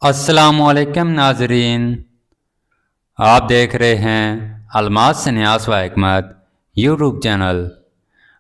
السلام علیکم ناظرین، آپ دیکھ رہے ہیں الماس سے نیاز و حکمت یوٹیوب چینل۔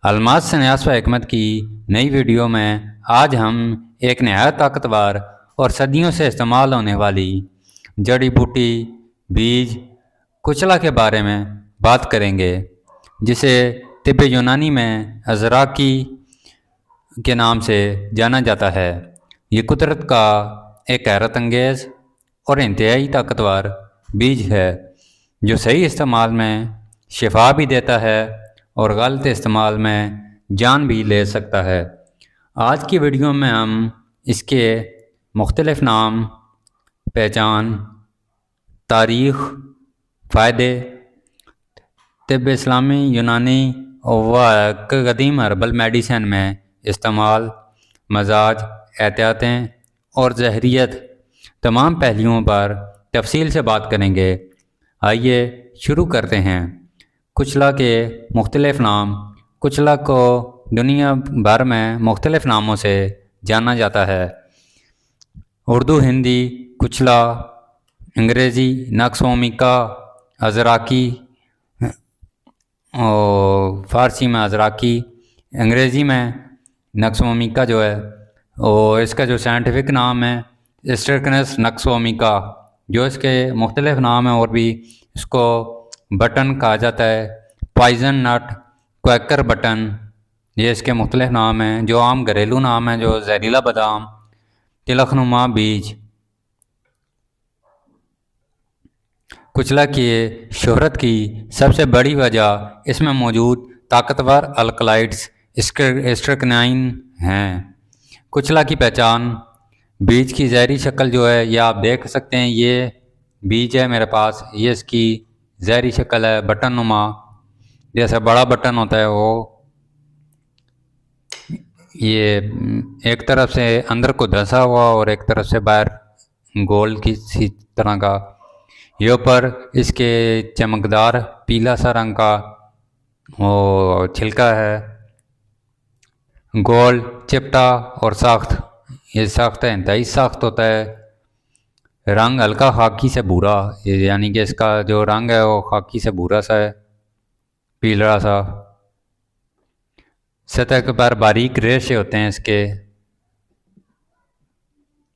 الماس سے نیاز و حکمت کی نئی ویڈیو میں آج ہم ایک نہایت طاقتور اور صدیوں سے استعمال ہونے والی جڑی بوٹی بیج کچلا کے بارے میں بات کریں گے، جسے طب یونانی میں ازراکی کے نام سے جانا جاتا ہے۔ یہ قدرت کا ایک حیرت انگیز اور انتہائی طاقتور بیج ہے جو صحیح استعمال میں شفا بھی دیتا ہے اور غلط استعمال میں جان بھی لے سکتا ہے۔ آج کی ویڈیو میں ہم اس کے مختلف نام، پہچان، تاریخ، فائدے، طب اسلامی، یونانی و قدیم ہربل میڈیسن میں استعمال، مزاج، احتیاطیں اور زہریت، تمام پہلوؤں پر تفصیل سے بات کریں گے۔ آئیے شروع کرتے ہیں۔ کچلا کے مختلف نام۔ کچلا کو دنیا بھر میں مختلف ناموں سے جانا جاتا ہے۔ اردو ہندی کچلا، انگریزی نکس وومیکا، ازراکی اور فارسی میں ازراکی، انگریزی میں نکس وومیکا جو ہے، اور اس کا جو سائنٹیفک نام ہے اسٹرکنس نکس وومیکا، جو اس کے مختلف نام ہیں، اور بھی اس کو بٹن کہا جاتا ہے، پوائزن نٹ، کویکر بٹن، یہ اس کے مختلف نام ہیں۔ جو عام گھریلو نام ہیں جو زہریلا بادام، تلخ نما بیج۔ کچلا کی شہرت کی سب سے بڑی وجہ اس میں موجود طاقتور الکلائڈز اسٹرکنائن ہیں۔ کچلا کی پہچان۔ بیج کی زہری شکل جو ہے یہ آپ دیکھ سکتے ہیں، یہ بیج ہے میرے پاس، یہ اس کی زہری شکل ہے، بٹن نما، جیسا بڑا بٹن ہوتا ہے وہ، یہ ایک طرف سے اندر کو دھنسا ہوا اور ایک طرف سے باہر گول کسی طرح کا۔ یہ اوپر اس کے چمکدار پیلا سا رنگ کا وہ چھلکا ہے، گول، چپٹا اور سخت۔ یہ سخت ہے، انتہائی سخت ہوتا ہے۔ رنگ ہلکا خاکی سے بھورا، یعنی کہ اس کا جو رنگ ہے وہ خاکی سے بھورا سا ہے، پیلا سا۔ سطح کے پر باریک ریشے ہوتے ہیں اس کے،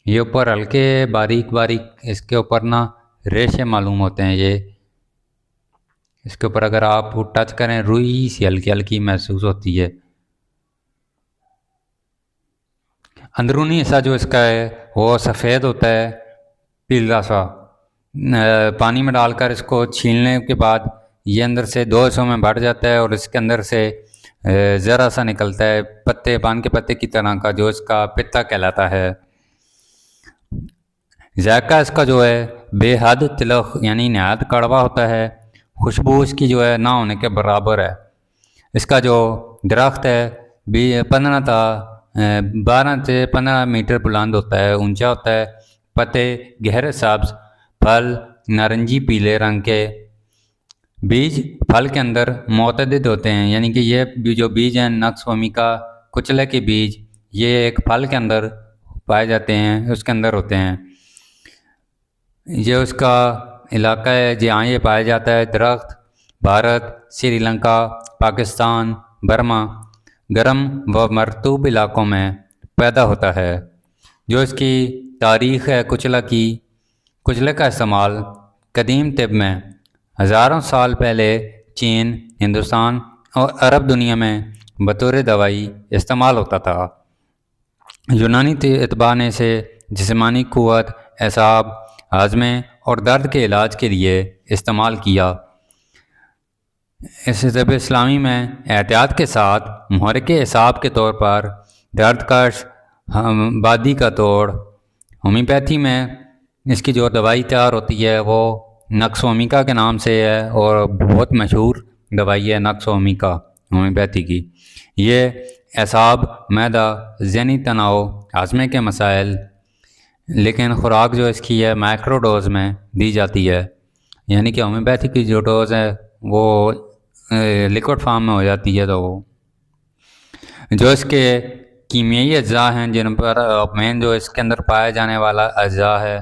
یہ اوپر ہلکے باریک اس کے اوپر نا ریشے معلوم ہوتے ہیں۔ یہ اس کے اوپر اگر آپ ٹچ کریں روئی سی ہلکی ہلکی محسوس ہوتی ہے۔ اندرونی حصہ جو اس کا ہے وہ سفید ہوتا ہے، پیلا سا۔ پانی میں ڈال کر اس کو چھیلنے کے بعد یہ اندر سے دو حصوں میں بڑھ جاتا ہے، اور اس کے اندر سے ذرا سا نکلتا ہے پتے، پان کے پتے کی طرح کا، جو اس کا پتا کہلاتا ہے۔ ذائقہ اس کا جو ہے بے حد تلخ، یعنی نہایت کڑوا ہوتا ہے۔ خوشبو اس کی جو ہے نہ ہونے کے برابر ہے۔ اس کا جو درخت ہے 12 سے 15 میٹر بلند ہوتا ہے، اونچا ہوتا ہے۔ پتے گہرے سبز، پھل نارنجی پیلے رنگ کے۔ بیج پھل کے اندر متعدد ہوتے ہیں، یعنی کہ یہ جو بیج ہیں نکس وومیکا کچلے کے بیج، یہ ایک پھل کے اندر پائے جاتے ہیں، اس کے اندر ہوتے ہیں۔ یہ اس کا علاقہ ہے جہاں یہ پایا جاتا ہے، درخت بھارت، سری لنکا، پاکستان، برما، گرم و مرطوب علاقوں میں پیدا ہوتا ہے۔ جو اس کی تاریخ ہے کچلے کا استعمال قدیم طب میں ہزاروں سال پہلے چین، ہندوستان اور عرب دنیا میں بطور دوائی استعمال ہوتا تھا۔ یونانی اطباء نے اسے جسمانی قوت، اعصاب، ہاضمے اور درد کے علاج کے لیے استعمال کیا۔ اس طب اسلامی میں احتیاط کے ساتھ محرک اعصاب کے طور پر درد کش، بادی کا توڑ۔ ہومیوپیتھی میں اس کی جو دوائی تیار ہوتی ہے وہ نکس وومیکا کے نام سے ہے، اور بہت مشہور دوائی ہے نکس وومیکا ہومیوپیتھی کی۔ یہ اعصاب، معدہ، ذہنی تناؤ، ہاضمے کے مسائل، لیکن خوراک جو اس کی ہے مائکرو ڈوز میں دی جاتی ہے، یعنی کہ ہومیوپیتھی کی جو ڈوز ہے وہ لیکوڈ فارم میں ہو جاتی ہے۔ تو جو اس کے کیمیائی اجزاء ہیں جن پر مین جو اس کے اندر پایا جانے والا اجزاء ہے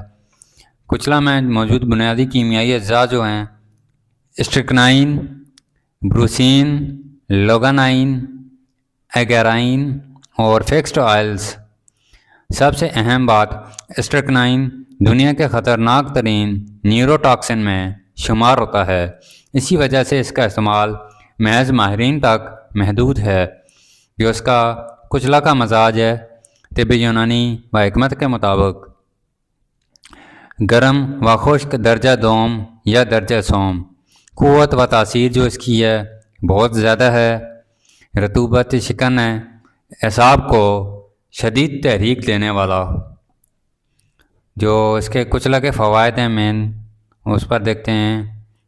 کچلا میں موجود بنیادی کیمیائی اجزاء جو ہیں اسٹرکنائن، بروسین، لوگانائن، ایگیرائن اور فکسڈ آئلز۔ سب سے اہم بات، اسٹرکنائن دنیا کے خطرناک ترین نیوروٹاکسن میں شمار ہوتا ہے، اسی وجہ سے اس کا استعمال محض ماہرین تک محدود ہے جو اس کا کچلا کا مزاج ہے۔ طب یونانی و حکمت کے مطابق گرم و خشک درجہ دوم یا درجہ سوم، قوت و تاثیر جو اس کی ہے بہت زیادہ ہے، رطوبت شکن ہے، اعصاب کو شدید تحریک دینے والا۔ جو اس کے کچلا کے فوائد ہیں مین، اس پر دیکھتے ہیں۔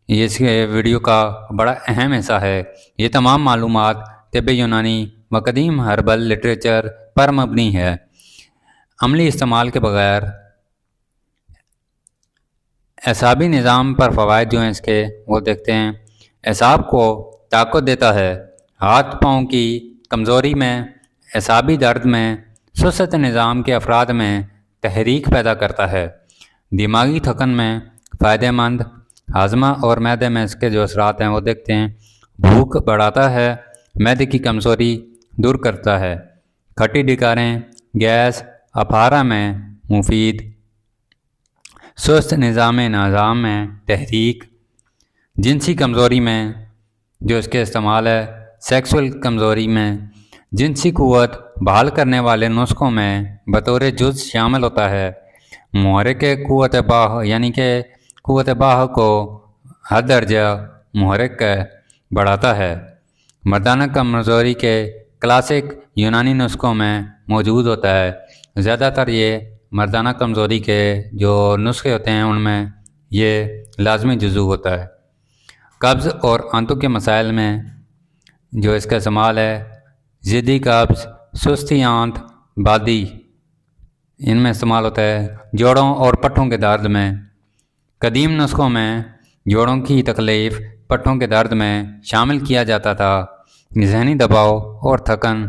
یہ اس کے ویڈیو کا بڑا اہم حصہ ہے۔ یہ تمام معلومات طب یونانی و قدیم ہربل لٹریچر پر مبنی ہے۔ عملی استعمال کے بغیر اعصابی نظام پر فوائد جو ہیں اس کے وہ دیکھتے ہیں۔ اعصاب کو طاقت دیتا ہے، ہاتھ پاؤں کی کمزوری میں، اعصابی درد میں، سست نظام کے افراد میں تحریک پیدا کرتا ہے، دماغی تھکن میں فائدہ مند، ہاضمہ اور معدے میں اس کے جو اثرات ہیں وہ دیکھتے ہیں۔ بھوک بڑھاتا ہے، معدے کی کمزوری دور کرتا ہے، کھٹی ڈکاریں، گیس، اپارہ میں مفید، سست نظام میں تحریک، جنسی کمزوری میں جو اس کے استعمال ہے، سیکسول کمزوری میں، جنسی قوت بحال کرنے والے نسخوں میں بطور جز شامل ہوتا ہے، محرک قوت باہ یعنی کہ قوت باہ کو حد درجہ محرک بڑھاتا ہے، مردانہ کمزوری کے کلاسک یونانی نسخوں میں موجود ہوتا ہے۔ زیادہ تر یہ مردانہ کمزوری کے جو نسخے ہوتے ہیں ان میں یہ لازمی جزو ہوتا ہے۔ قبض اور آنتوں کے مسائل میں جو اس کا استعمال ہے، ضدی قبض، سستی آنت، بادی، ان میں استعمال ہوتا ہے۔ جوڑوں اور پٹھوں کے درد میں، قدیم نسخوں میں جوڑوں کی تکلیف پٹھوں کے درد میں شامل کیا جاتا تھا۔ ذہنی دباؤ اور تھکن،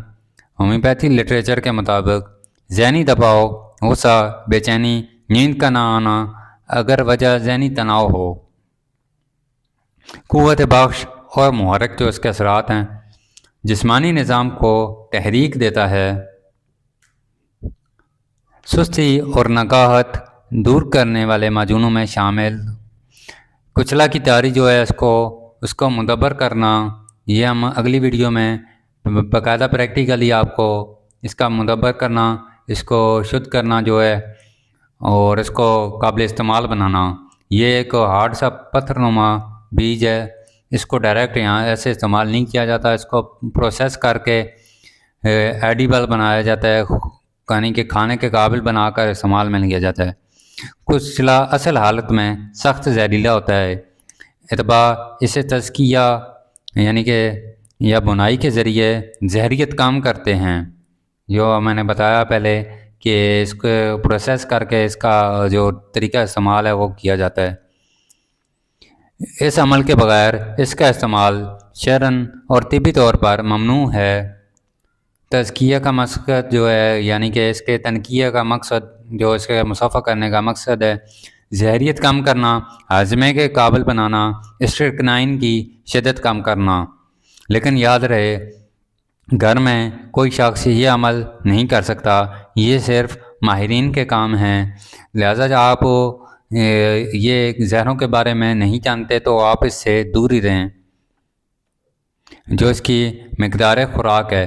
ہومیوپیتھی لٹریچر کے مطابق ذہنی دباؤ، غصہ، بے چینی، نیند کا نہ آنا اگر وجہ ذہنی تناؤ ہو۔ قوت بخش اور محرک جو اس کے اثرات ہیں، جسمانی نظام کو تحریک دیتا ہے، سستی اور نگاہت دور کرنے والے معجونوں میں شامل۔ کچلا کی تیاری جو ہے اس کو مدبر کرنا، یہ ہم اگلی ویڈیو میں باقاعدہ پریکٹیکلی آپ کو اس کا مدبر کرنا، اس کو شدھ کرنا جو ہے اور اس کو قابل استعمال بنانا۔ یہ ایک ہارڈ سا پتھر نما بیج ہے، اس کو ڈائریکٹ یہاں ایسے استعمال نہیں کیا جاتا، اس کو پروسیس کر کے ایڈیبل بنایا جاتا ہے، یعنی کہ کھانے کے قابل بنا کر استعمال میں لیا جاتا ہے۔ کچلا اصل حالت میں سخت زہریلا ہوتا ہے، اتباع اسے تزکیہ یعنی کہ یا بنائی کے ذریعے زہریت کم کرتے ہیں، جو میں نے بتایا پہلے کہ اس کو پروسیس کر کے اس کا جو طریقہ استعمال ہے وہ کیا جاتا ہے۔ اس عمل کے بغیر اس کا استعمال شرعاً اور طبی طور پر ممنوع ہے۔ تزکیہ کا مقصد جو ہے یعنی کہ اس کے تنقیہ کا مقصد جو اس کے مصافحہ کرنے کا مقصد ہے، زہریت کم کرنا، ہاضمے کے قابل بنانا، اسٹرکنائن کی شدت کم کرنا۔ لیکن یاد رہے، گھر میں کوئی شخص یہ عمل نہیں کر سکتا، یہ صرف ماہرین کے کام ہیں، لہذا آپ یہ زہروں کے بارے میں نہیں جانتے تو آپ اس سے دور ہی رہیں۔ جو اس کی مقدار خوراک ہے،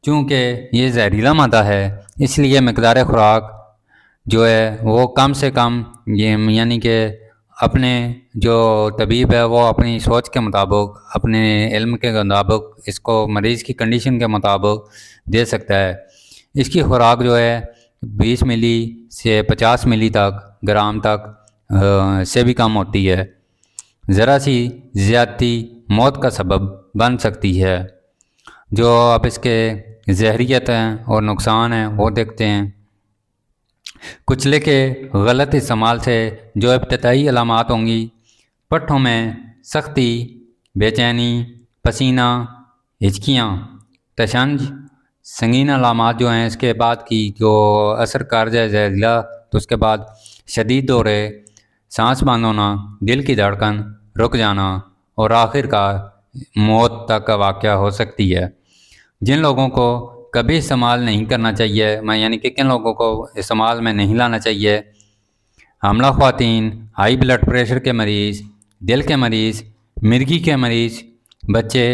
چونکہ یہ زہریلا مادہ ہے اس لیے مقدار خوراک جو ہے وہ کم سے کم، یعنی کہ اپنے جو طبیب ہے وہ اپنی سوچ کے مطابق، اپنے علم کے مطابق اس کو مریض کی کنڈیشن کے مطابق دے سکتا ہے۔ اس کی خوراک جو ہے 20 ملی سے 50 ملی تک گرام تک سے بھی کم ہوتی ہے، ذرا سی زیادتی موت کا سبب بن سکتی ہے۔ جو اب اس کے زہریت ہیں اور نقصان ہیں وہ دیکھتے ہیں۔ کچلے کے غلط استعمال سے جو ابتدائی علامات ہوں گی، پٹھوں میں سختی، بے چینی، پسینہ، ہچکیاں، تشنج، سنگین علامات جو ہیں اس کے بعد کی جو اثر کارج ہے زہریلا، تو اس کے بعد شدید دورے، سانس بند ہونا، دل کی دھڑکن رک جانا اور آخر کار موت تک کا واقعہ ہو سکتی ہے۔ جن لوگوں کو کبھی استعمال نہیں کرنا چاہیے، یعنی کہ کن لوگوں کو استعمال میں نہیں لانا چاہیے؟ حاملہ خواتین، ہائی بلڈ پریشر کے مریض، دل کے مریض، مرگی کے مریض، بچے،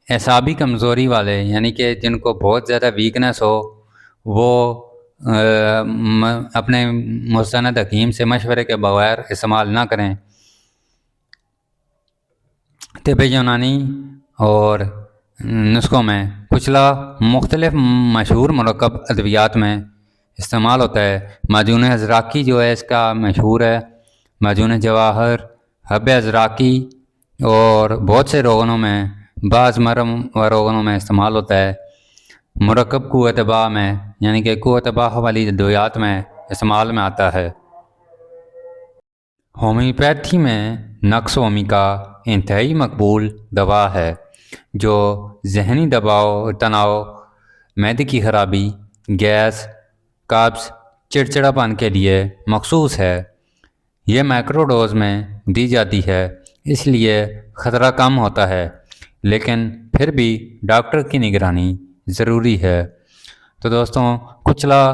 اعصابی کمزوری والے، یعنی کہ جن کو بہت زیادہ ویکنس ہو، وہ اپنے مستند حکیم سے مشورے کے بغیر استعمال نہ کریں۔ طب یونانی اور نسخوں میں کچلا مختلف مشہور مرکب ادویات میں استعمال ہوتا ہے۔ معجون ازراقی جو ہے اس کا مشہور ہے، معجون جواہر، حب ازراقی، اور بہت سے روغنوں میں، بعض مرم و روغنوں میں استعمال ہوتا ہے۔ مرکب قوت باہ میں، یعنی کہ قوت باہ والی ادویات میں استعمال میں آتا ہے۔ ہومیوپیتھی میں نقص ومی کا انتہائی مقبول دوا ہے جو ذہنی دباؤ، تناؤ، معدے کی خرابی، گیس، قبض، چڑچڑاپن کے لیے مخصوص ہے۔ یہ مائکرو ڈوز میں دی جاتی ہے، اس لیے خطرہ کم ہوتا ہے، لیکن پھر بھی ڈاکٹر کی نگرانی ضروری ہے۔ تو دوستوں، کچلا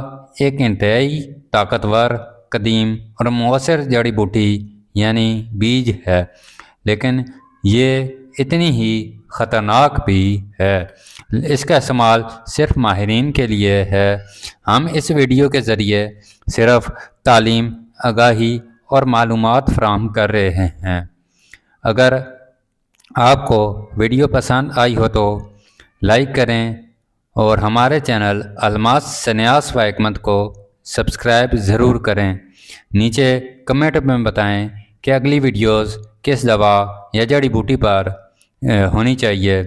ایک انتہائی طاقتور، قدیم اور مؤثر جڑی بوٹی یعنی بیج ہے، لیکن یہ اتنی ہی خطرناک بھی ہے۔ اس کا استعمال صرف ماہرین کے لیے ہے۔ ہم اس ویڈیو کے ذریعے صرف تعلیم، آگاہی اور معلومات فراہم کر رہے ہیں۔ اگر آپ کو ویڈیو پسند آئی ہو تو لائک کریں اور ہمارے چینل الماس سنیاس و حکمت کو سبسکرائب ضرور کریں۔ نیچے کمنٹ میں بتائیں کہ اگلی ویڈیوز کس دوا یا جڑی بوٹی پر ہونی چاہیے۔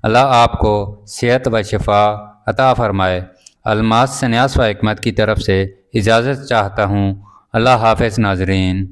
اللہ آپ کو صحت و شفا عطا فرمائے۔ الماس سنیاس و حکمت کی طرف سے اجازت چاہتا ہوں۔ اللہ حافظ ناظرین۔